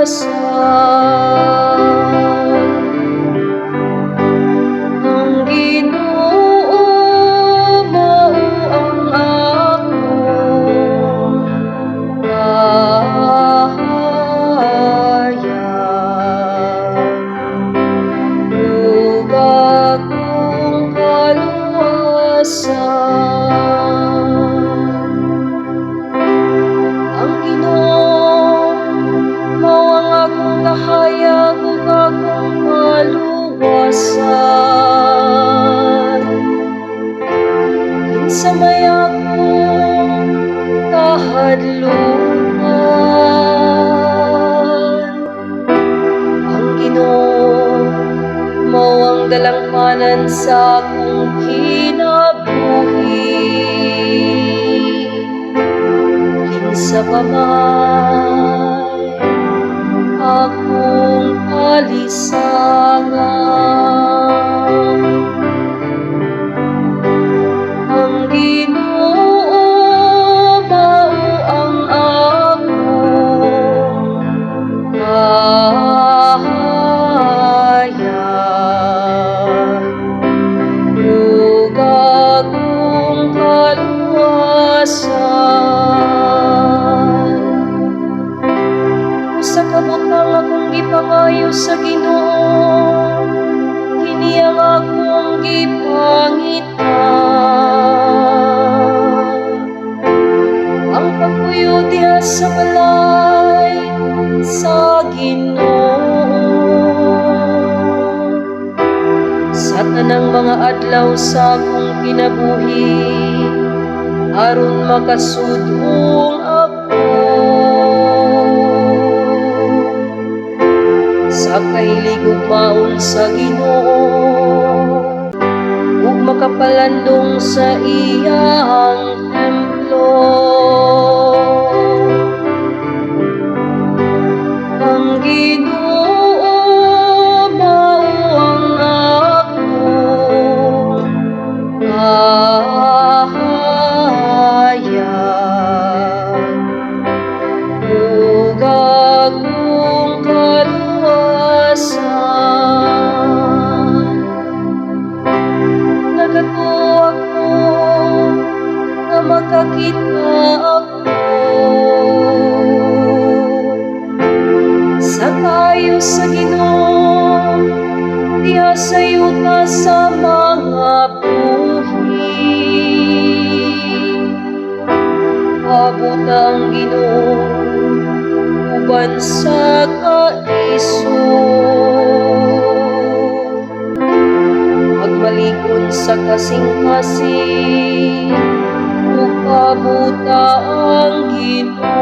Ang Ginoo mao ang akong kahayag, ug akong kaluwasan. Ang Ginoo mao ang akong kahayag ug akong kaluwasan. Kinsa may akong kahadlukan. Ang Ginoo mao ang dalangpanan sa akong kinabuhi. Kinsa pa may akong kalisangan. Ang Ginoo mao ang akong kahayag, ug akong kaluwasan. Usa ka butang akong gipangayo sa Ginoo, kini ang akong gipangita. Ang pagpuyo diha sa balay sa Ginoo, sa tanang mga adlaw sa akong kinabuhi, aron makasudong ako sa kahilig ug maon sa Ginoo, ug makapalandong sa iyang templo. Ang Ginoo mao ang akong kahayag, ug akong kaluwasan. Nagatuo ako nga makakita ako sa kayo sa Ginoo diha sa yuta sa mga buhi. Abot ang Ginoo uban sa kaisog, magmalikon sa kasing-kasing ug pabuta ang Ginoo.